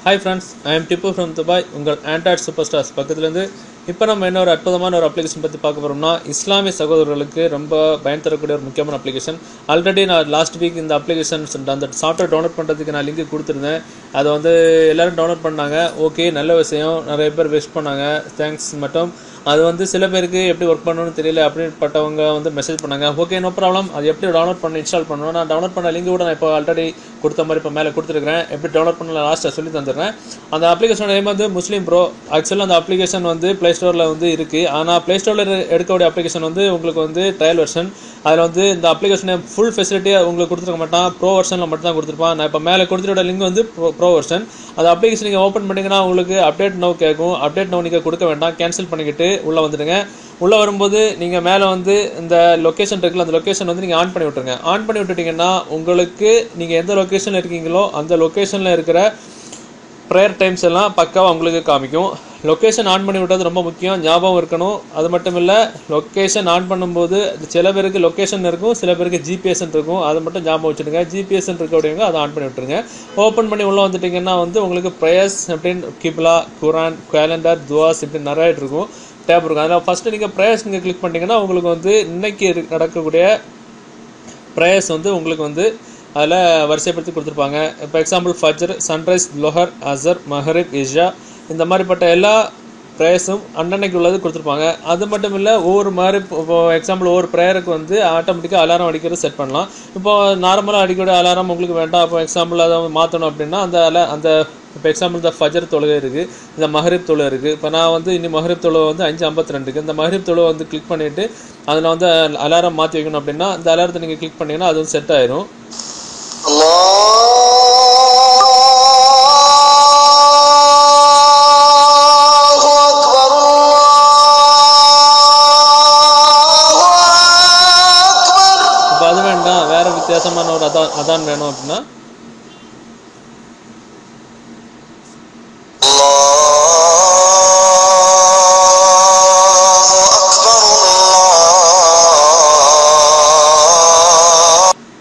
Hi friends, I am Tippu from Dubai. உங்கள் android super stars பக்கத்துலேருந்து இப்போ நம்ம என்ன ஒரு அற்புதமான ஒரு அப்ளிகேஷன் பற்றி பார்க்க போகிறோம்னா, இஸ்லாமிய சகோதரர்களுக்கு ரொம்ப பயன் தரக்கூடிய ஒரு முக்கியமான அப்ளிகேஷன். ஆல்ரெடி நான் லாஸ்ட் வீக் இந்த அப்ளிகேஷன்ஸ் அந்த சாஃப்ட்வேர் டவுன்லோட் பண்ணுறதுக்கு நான் லிங்க் கொடுத்துருந்தேன். அதை எல்லோரும் டவுன்லோட் பண்ணாங்க. ஓகே, நல்ல விஷயம். நிறைய பேர் விஷ் பண்ணாங்க, தேங்க்ஸ். மட்டும் அது சில பேருக்கு எப்படி ஒர்க் பண்ணணும்னு தெரியல அப்படிப்பட்டவங்க மெசேஜ் பண்ணாங்க. Okay, no problem. அது எப்படி டவுன்லோட் பண்ணி இன்ஸ்டால் பண்ணணும், நான் டவுன்லோட் பண்ண லிங்க் கூட நான் இப்போ ஆல்ரெடி கொடுத்த மாதிரி இப்போ மேலே கொடுத்துருக்கிறேன். எப்படி டவுன்லோட் பண்ணலாம் லாஸ்ட்டாக சொல்லி தந்துடுறேன். அந்த அப்ளிகேஷன் நேம் முஸ்லீம் ப்ரோ. ஆக்சுவலாக அந்த அப்ளிகேஷன் ப்ளே ஸ்டோரில் இருக்குது. ஆனால் ப்ளே ஸ்டோரில் எடுக்கக்கூடிய அப்ளிகேஷன் உங்களுக்கு ட்ரையல் வெர்ஷன். அதில் இந்த அப்ளிகேஷனை ஃபுல் ஃபெசிலிட்டியாக உங்களுக்கு கொடுத்துருக்க மாட்டான். ப்ரோ வெர்ஷனில் மட்டும் தான் கொடுத்துருப்பான். நான் இப்போ மேலே கொடுத்துருக்க லிங்க் ப்ரோ வெர்ஷன். அந்த அப்ளிகேஷன் நீங்கள் ஓப்பன் பண்ணிங்கன்னா உங்களுக்கு அப்டேட் நோ கேட்கும். அப்டேட் நோ நீங்கள் கொடுக்க வேண்டாம், கேன்சல் பண்ணிக்கிட்டு உள்ளே வந்துடுங்க. உள்ளே வரும்போது நீங்கள் மேலே இந்த லொக்கேஷன் இருக்குல்ல, அந்த லொக்கேஷன் நீங்கள் ஆன் பண்ணி விட்டுருங்க. ஆன் பண்ணி விட்டுட்டிங்கன்னா உங்களுக்கு நீங்கள் எந்த லொக்கேஷனில் இருக்கீங்களோ அந்த லொக்கேஷனில் இருக்கிற ப்ரேயர் டைம்ஸ் எல்லாம் பக்காவாக உங்களுக்கு காமிக்கும். லொக்கேஷன் ஆன் பண்ணி விட்டது ரொம்ப முக்கியம், ஞாபகம் இருக்கணும். அது மட்டும் இல்லை, லொக்கேஷன் ஆன் பண்ணும்போது சில பேருக்கு லொக்கேஷன் இருக்கும், சில பேருக்கு ஜிபிஎஸ்ன்னு இருக்கும். அதை மட்டும் ஞாபகம் வச்சுடுங்க. ஜிபிஎஸ்ன்னு இருக்கக்கூடியவங்க அதை ஆன் பண்ணி விட்டுருங்க. ஓப்பன் பண்ணி உள்ளே வந்துட்டிங்கன்னா உங்களுக்கு ப்ரேயர்ஸ் அப்படின்னு கிப்லா, குரான், கேலண்டர், துவாஸ் இப்படி நிறைய இருக்கும், டேப் இருக்கும். அதில் ஃபஸ்ட்டு நீங்கள் ப்ரேயர்ஸ் நீங்கள் கிளிக் பண்ணிட்டீங்கன்னா உங்களுக்கு இன்னைக்கு நடக்கக்கூடிய ப்ரேயர்ஸ் உங்களுக்கு அதில் வரிசைப்படுத்தி கொடுத்துருப்பாங்க. இப்போ எக்ஸாம்பிள் ஃபஜ்ர், சன்ரைஸ், லொஹர், அசர், மஹரிப், இஷா இந்த மாதிரிப்பட்ட எல்லா ப்ரேயர்ஸும் அன்னன்னைக்கு உள்ளது கொடுத்துருப்பாங்க. அது மட்டும் இல்லை, ஒவ்வொரு மாதிரி இப்போ எக்ஸாம்பிள் ஒவ்வொரு ப்ரேயருக்கு ஆட்டோமேட்டிக்காக அலாரம் அடிக்கிறது செட் பண்ணலாம். இப்போ நார்மலாக அடிக்கக்கூடிய அலாரம் உங்களுக்கு வேண்டாம், இப்போ எக்ஸாம்பிள் அதை மாற்றணும் அப்படின்னா அந்த இப்போ எக்ஸாம்பிள் இந்த ஃபஜர் தொழுகை இருக்குது, இந்த மஹரிப் தொழுகை இருக்குது. இப்போ நான் இன்னும் மஹரிப் தொழுகை 5:52 இந்த மஹரிப் தொழுகை கிளிக் பண்ணிவிட்டு அதில் அலாரம் மாற்றி வைக்கணும் அப்படின்னா இந்த அலாரத்தை நீங்கள் கிளிக் பண்ணிங்கன்னா அது செட் ஆயிரும். இப்போ அது வேண்டாம், வேறு வித்தியாசமான ஒரு அதான் வேணும் அப்படின்னா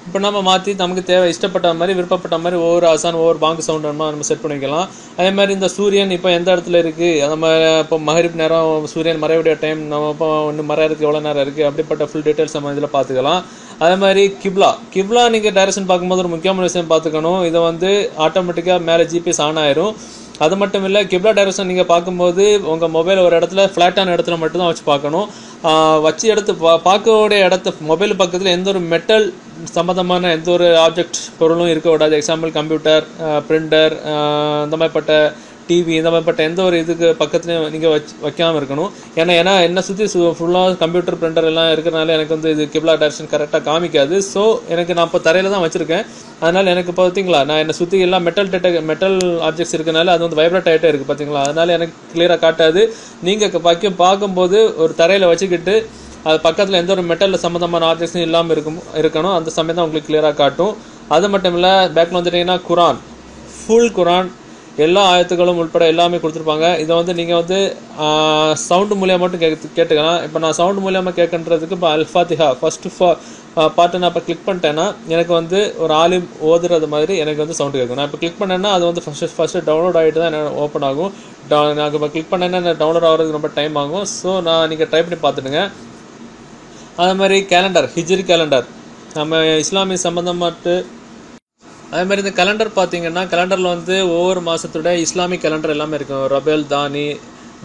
இப்போ நம்ம மாற்றி நமக்கு இஷ்டப்பட்ட மாதிரி விருப்பப்பட்ட மாதிரி ஒவ்வொரு அசான் ஒவ்வொரு பாங்கு சவுண்ட் நம்ம செட் பண்ணிக்கலாம். அதே மாதிரி இந்த சூரியன் இப்போ எந்த இடத்துல இருக்குது, நம்ம இப்போ மஹரிப் நேரம் சூரியன் மறைவுடைய டைம், நம்ம இப்போ மறையிறதுக்கு எவ்வளோ நேரம் இருக்குது, அப்படிப்பட்ட ஃபுல் டீட்டெயில்ஸ் நம்ம இதில் பார்த்துக்கலாம். அதே மாதிரி கிப்லா நீங்கள் டைரக்ஷன் பார்க்கும்போது ஒரு முக்கியமான விஷயம் பார்த்துக்கணும். இதை ஆட்டோமேட்டிக்காக மேலே ஜிபிஎஸ் ஆன் ஆயிரும். அது மட்டும் இல்லை, கிப்லா டைரக்ஷன் நீங்கள் பார்க்கும்போது உங்கள் மொபைல் ஒரு இடத்துல ஃப்ளாட்டான இடத்துல மட்டும்தான் வச்சு பார்க்கணும். வச்சு எடுத்து பார்க்கக்கூடிய மொபைல் பக்கத்தில் எந்த ஒரு மெட்டல் சம்மந்தமான எந்த ஒரு ஆப்ஜெக்ட் பொருளும் இருக்க விடாது. எக்ஸாம்பிள் கம்ப்யூட்டர், பிரிண்டர், இந்த மாதிரிப்பட்ட டிவி, இந்த மாதிரிப்பட்ட எந்த ஒரு இதுக்கு பக்கத்துலையும் நீங்கள் வைக்காமல் இருக்கணும். ஏன்னா என்னை சுற்றி ஃபுல்லாக கம்ப்யூட்டர், பிரிண்டர் எல்லாம் இருக்கிறனால எனக்கு இது கிப்லா டைரக்ஷன் கரெக்டாக காமிக்காது. ஸோ நான் இப்போ தரையில் தான் வச்சுருக்கேன். அதனால் எனக்கு பார்த்தீங்களா, நான் என்னை சுற்றி எல்லாம் மெட்டல் ஆப்ஜெக்ட்ஸ் இருக்கனால அது வைப்ரேட் ஆகிட்டே இருக்குது பார்த்தீங்களா. அதனால் எனக்கு கிளியராக காட்டாது. நீங்கள் பார்க்கும்போது ஒரு தரையில் வச்சுக்கிட்டு அது பக்கத்தில் எந்த ஒரு மெட்டலில் சம்மந்தமான ஆப்ஜெக்ட்ஸும் இல்லாமல் இருக்கணும். அந்த சமயம் தான் உங்களுக்கு கிளியராக காட்டும். அது மட்டும் இல்லை, பேக்கில் வந்துட்டிங்கன்னா குரான், ஃபுல் குரான் எல்லா ஆயத்துக்களும் உட்பட எல்லாமே கொடுத்துருப்பாங்க. இதை நீங்கள் சவுண்டு மூலியமாக மட்டும் கேட்டுக்கலாம். இப்போ நான் சவுண்டு மூலியமாக கேட்குறதுக்கு இப்போ அல்ஃபாத்திஹா ஃபஸ்ட்டு பாட்டை நான் இப்போ கிளிக் பண்ணிட்டேன்னா எனக்கு ஒரு ஆலிம் ஓதுறது மாதிரி எனக்கு சவுண்டு கேட்கும். நான் இப்போ கிளிக் பண்ணேன்னா அது ஃபஸ்ட்டு டவுன்லோட் ஆகிட்டு தான் எனக்கு ஓப்பன் ஆகும். நான் இப்போ கிளிக் பண்ணேன்னா டவுன்லோட் ஆகிறதுக்கு ரொம்ப டைம் ஆகும். ஸோ நீங்கள் ட்ரை பண்ணி பார்த்துடுங்க. அதே மாதிரி கேலண்டர், ஹிஜ்ரி கேலண்டர் நம்ம இஸ்லாமிய சம்மந்தமாட்டு. அதே மாதிரி இந்த கேலண்டர் பார்த்தீங்கன்னா கேலண்டரில் ஒவ்வொரு மாதத்தோட இஸ்லாமிக் கேலண்டர் எல்லாமே இருக்கும். ரபேல், தானி,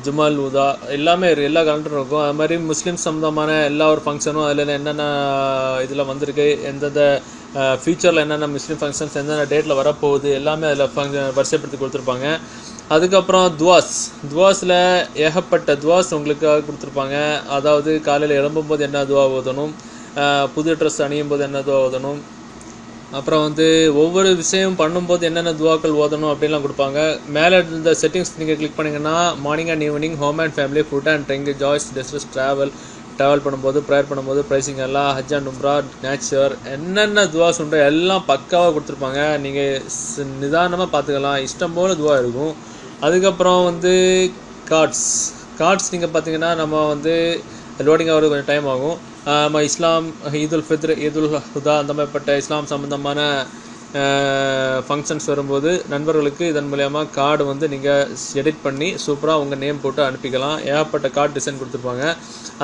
ஜுமல், உதா எல்லாமே எல்லா கேலண்டரும் இருக்கும். அது மாதிரி முஸ்லீம் சம்மந்தமான எல்லா ஒரு ஃபங்க்ஷனும் அதில் என்னென்ன இதில் வந்திருக்கு, எந்தெந்த ஃபியூச்சரில் என்னென்ன முஸ்லீம் ஃபங்க்ஷன்ஸ் எந்தெந்த டேட்டில் வரப்போகுது எல்லாமே அதில் வரிசைப்படுத்தி கொடுத்துருப்பாங்க. அதுக்கப்புறம் துவாஸில் ஏகப்பட்ட துவாஸ் உங்களுக்காக கொடுத்துருப்பாங்க. அதாவது காலையில் எழும்பும்போது என்ன துவா ஓதணும், புது ட்ரெஸ் அணியும் போது என்ன துவா ஓதணும், அப்புறம் ஒவ்வொரு விஷயம் பண்ணும்போது என்னென்ன துவாக்கள் ஓதணும் அப்படின்லாம் கொடுப்பாங்க. மேலே இந்த செட்டிங்ஸ் நீங்கள் கிளிக் பண்ணிங்கன்னா morning and evening, home and family, food and drink, joys, distress, travel பண்ணும்போது, ப்ரேயர் பண்ணும்போது, ப்ரைசிங் எல்லாம், ஹஜ் அண்ட் உம்ரா, நேச்சர், என்னென்ன துவாஸ் உண்டோ எல்லாம் பக்காவாக கொடுத்துருப்பாங்க. நீங்கள் நிதானமாக பார்த்துக்கலாம், இஷ்டம் போல் துவா இருக்கும். அதுக்கப்புறம் கார்ட்ஸ் நீங்கள் பார்த்தீங்கன்னா நம்ம லோடிங் ஆகிறது கொஞ்சம் டைம் ஆகும். நம்ம இஸ்லாம், ஈதுல் ஃபித்ர், ஈதுல் ஹுதா அந்த மாதிரிப்பட்ட இஸ்லாம் சம்மந்தமான ஃபங்க்ஷன்ஸ் வரும்போது நண்பர்களுக்கு இதன் மூலயமா கார்டு வந்து நீங்கள் எடிட் பண்ணி சூப்பராக உங்கள் நேம் போட்டு அனுப்பிக்கலாம். ஏகப்பட்ட கார்டு டிசைன் கொடுத்துருப்பாங்க.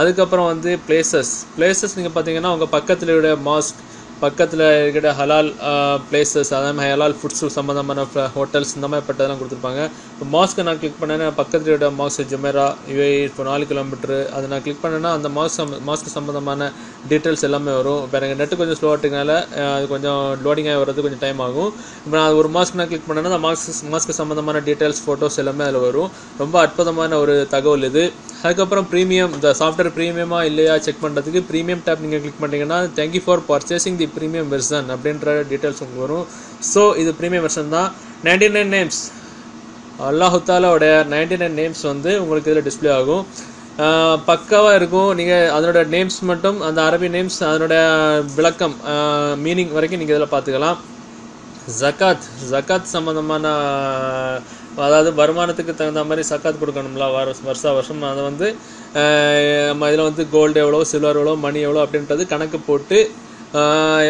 அதுக்கப்புறம் வந்து பிளேசஸ் நீங்கள் பார்த்தீங்கன்னா உங்கள் பக்கத்தில் மாஸ்க், பக்கத்தில் இருக்கிற ஹலால் பிளேசஸ், அதே மாதிரி ஹலால் ஃபுட்ஸ் சம்மந்தமான ஹோட்டல்ஸ் இந்த மாதிரி பட்டதெல்லாம் கொடுத்துருப்பாங்க. இப்போ மாஸ்க்கை நான் கிளிக் பண்ணேன்னா பக்கத்தில் இருக்கிற மாஸ்க் ஜுமேரா UAE இப்போ 4 கிலோமீட்டரு அதை நான் கிளிக் பண்ணேன்னா அந்த மாஸ்க் சம்மந்தமான டீட்டெயில்ஸ் எல்லாமே வரும். இப்போ எனக்கு நெட்டு கொஞ்சம் ஸ்லோவாட்டினால அது கொஞ்சம் லோடிங்காக வர்றது கொஞ்சம் டைம் ஆகும். இப்போ நான் ஒரு மாஸ்க் நான் கிளிக் பண்ணேன்னா அந்த மாஸ்க்கு சம்மந்தமான டீட்டெயில்ஸ் ஃபோட்டோஸ் எல்லாமே அதில் வரும். ரொம்ப அற்புதமான ஒரு தகவல் இது. அதுக்கப்புறம் ப்ரீமியம், இந்த சாஃப்ட்வேர் ப்ரீமியமாக இல்லையா செக் பண்ணுறதுக்கு ப்ரீமியம் டேப் நீங்கள் கிளிக் பண்ணிங்கன்னா thank you for purchasing the premium version அப்படின்ற டீட்டெயில்ஸ் உங்களுக்கு வரும். ஸோ இது ப்ரீமியம் வெர்ஷன் தான். 99 நேம்ஸ், அல்லாஹு தாலாவோடைய 99 நேம்ஸ் வந்து உங்களுக்கு இதில் டிஸ்பிளே ஆகும். பக்காவாக இருக்கும். நீங்கள் அதனோட நேம்ஸ் மட்டும், அந்த அரபி நேம்ஸ் அதனோட விளக்கம் மீனிங் வரைக்கும் நீங்கள் இதில் பார்த்துக்கலாம். ஜக்காத் சம்மந்தமான, அதாவது வருமானத்துக்கு தகுந்த மாதிரி சக்காத் கொடுக்கணும்ல வருஷம் அதை வந்து நம்ம இதில் வந்து கோல்டு எவ்வளோ, சில்வர் எவ்வளோ, மணி எவ்வளோ அப்படின்றது கணக்கு போட்டு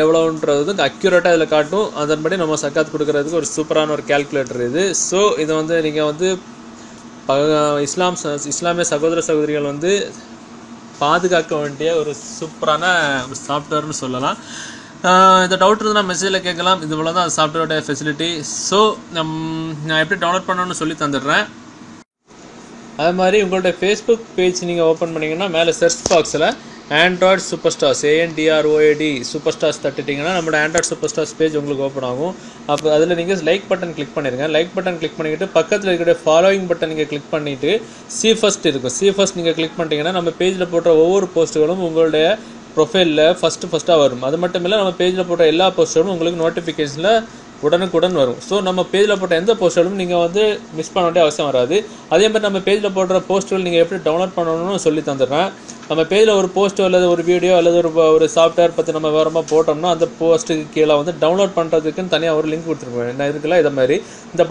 எவ்வளோன்றது அக்யூரேட்டாக இதில் காட்டும். அதன்படி நம்ம சக்காத் கொடுக்கறதுக்கு ஒரு சூப்பரான ஒரு கால்குலேட்டர் இது. ஸோ இதை வந்து நீங்கள் வந்து இஸ்லாமிய சகோதர சகோதரிகள் வந்து பாதுகாக்க வேண்டிய ஒரு சூப்பரான ஒரு சாஃப்ட்வேர்னு சொல்லலாம். இந்த டவுட் இருந்தால் மெசேஜில் கேட்கலாம். இது போல தான் சாஃப்ட்வேரோட ஃபெசிலிட்டி. ஸோ நான் எப்படி டவுன்லோட் பண்ணணும்னு சொல்லி தந்துடுறேன். அது மாதிரி உங்களோட ஃபேஸ்புக் பேஜ் நீங்கள் ஓப்பன் பண்ணிங்கன்னா மேலே சர்ச் பாக்ஸில் Android super stars ANDROID super stars தட்டிட்டிங்கன்னா நம்மளோட ஆண்ட்ராய்டு சூப்பர் ஸ்டார்ஸ் பேஜ் உங்களுக்கு ஓப்பன் ஆகும். அப்போ அதில் நீங்கள் லைக் பட்டன் கிளிக் பண்ணிடுங்க. லைக் பட்டன் கிளிக் பண்ணிவிட்டு பக்கத்தில் இருக்கிற ஃபாலோயிங் பட்டன் நீங்கள் கிளிக் பண்ணிவிட்டு சி ஃபர்ஸ்ட் இருக்கும். சி ஃபர்ஸ்ட் நீங்கள் கிளிக் பண்ணிட்டீங்கன்னா நம்ம பேஜில் போடுற ஒவ்வொரு போஸ்ட்டுகளும் உங்களுடைய ப்ரொஃபைலில் ஃபஸ்ட்டாக வரும். அது மட்டும் இல்லை, நம்ம பேஜில் போட்ட எல்லா போஸ்டரும் உங்களுக்கு நோட்டிஃபிகேஷனில் உடனுக்குடன் வரும். ஸோ நம்ம பேஜில் போட்ட எந்த போஸ்டரும் நீங்கள் வந்து மிஸ் பண்ண வேண்டிய அவசியம் வராது. அதே மாதிரி நம்ம பேஜில் போடுற போஸ்ட்டுகள் நீங்கள் எப்படி டவுன்லோட் பண்ணணும்னு சொல்லி தந்துடுறேன். நம்ம பேஜில் ஒரு போஸ்ட்டோ அல்லது ஒரு வீடியோ அல்லது ஒரு சாஃப்ட்வேர் பற்றி நம்ம விவரமாக போட்டோம்னா அந்த போஸ்ட்டுக்கு கீழே வந்து டவுன்லோட் பண்ணுறதுக்குன்னு தனியாக ஒரு லிங்க் கொடுத்துருப்பேன். என்ன இருக்குல்ல, இதை மாதிரி இந்த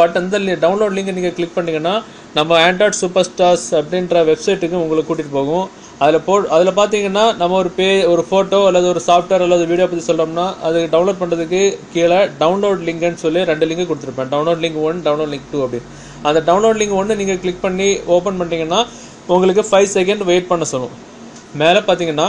டவுன்லோட் லிங்கை நீங்கள் கிளிக் பண்ணிங்கன்னா நம்ம ஆண்ட்ராய்டு சூப்பர் ஸ்டார்ஸ் அப்படின்ற வெப்சைட்டுக்கு உங்களுக்கு கூட்டிகிட்டு போகும். அதில் பார்த்தீங்கன்னா நம்ம ஒரு ஃபோட்டோ அல்லது ஒரு சாஃப்ட்வேர் அல்லது வீடியோ பற்றி சொல்லணும்னா அது டவுன்லோட் பண்ணுறதுக்கு கீழே டவுன்லோட் லிங்க்னு சொல்லி 2 லிங்க் கொடுத்துருப்பேன். டவுன்லோட் லிங்க் 1, டவுன்லோட் லிங்க் 2 அப்படின்னு. அந்த டவுன்லோட் லிங்க் 1 நீங்கள் கிளிக் பண்ணி ஓப்பன் பண்ணிட்டீங்கன்னா உங்களுக்கு 5 செகண்ட் வெயிட் பண்ண சொல்லும். மேலே பார்த்தீங்கன்னா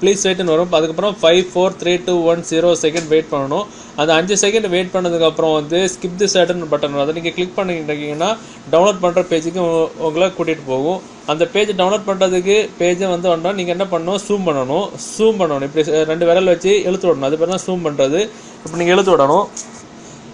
ப்ளீஸ் வெயிட்னு வரும். அதுக்கப்புறம் 5 4 3 2 1 0 செகண்ட் வெயிட் பண்ணணும். அந்த 5 செகண்ட் வெயிட் பண்ணதுக்கப்புறம் வந்து ஸ்கிப் தி சேட்னு பட்டன் வரும். அதை நீங்கள் கிளிக் பண்ணிக்கிட்டீங்கன்னா டவுன்லோட் பண்ணுற பேஜுக்கு உங்களை கூட்டிகிட்டு போகும். அந்த பேஜ் டவுன்லோட் பண்ணுறதுக்கு பேஜை வந்து வந்தால் நீங்கள் என்ன பண்ணணும், ஜூம் பண்ணணும். இப்படி 2 விரல் வச்சு இழுத்து விடணும். அது பேர் தான் ஜூம் பண்ணுறது. இப்போ நீங்கள் இழுத்து விடணும்,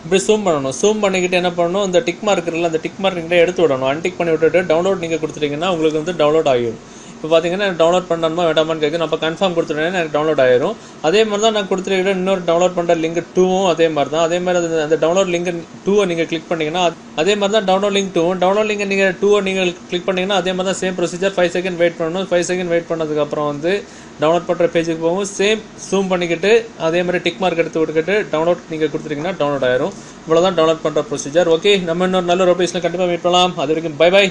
இப்படி ஜூம் பண்ணணும். ஜூம் பண்ணிக்கிட்டு என்ன பண்ணணும், இந்த டிக் மார்க் இருக்குல்ல, அந்த டிக் மார்க் நீங்கள் எடுத்து விடணும். அன்டிக் பண்ணி விட்டுட்டு டவுன்லோட் நீங்கள் கொடுத்துட்டீங்கன்னா உங்களுக்கு வந்து டவுன்லோட் ஆகிடும். இப்போ பார்த்தீங்கன்னா எனக்கு டவுன்லோட் பண்ணணுமா வேண்டாமான்னு கேட்கு. நான் இப்போ கன்ஃபார்ம் கொடுத்துட்டேன்னா எனக்கு டவுன்லோட் ஆயிரும். அதே மாதிரி தான் நான் கொடுத்துருக்கிற இன்னொரு டவுன்லோட் பண்ணுற லிங்க் 2வும் அதே மாதிரி தான். அதே மாதிரி அந்த டவுன்லோட் லிங்க் 2வை நீங்கள் கிளிக் பண்ணிங்கன்னா அதே மாதிரி தான் டவுன்லோட் லிங்க் 2வும். டவுன்லோட் லிங்க் நீங்கள் 2வை நீங்கள் கிளிக் பண்ணிங்கன்னா அதே மாதிரி தான் சேம் ப்ரொசீஜர். 5 செகண்ட் வெயிட் பண்ணணும். 5 செகண்ட் வெயிட் பண்ணதுக்கப்புறம் வந்து டவுன்லோட் பண்ணுற பேஜுக்கு போகும். சேம் ஜூம் பண்ணிக்கிட்டு அதே மாதிரி டிக் மார்க் எடுத்து விட்டுக்கிட்டு டவுன்லோட் நீங்கள் கொடுத்துட்டீங்கன்னா டவுன்லோட் ஆயிரும். இவ்வளோ தான் டவுன்லோட் பண்ணுற ப்ரொசீஜர். ஓகே, நம்ம இன்னொரு நல்ல ஒரு பேஜில் கண்டிப்பாக மீட் பண்ணலாம். அது வரைக்கும் பை.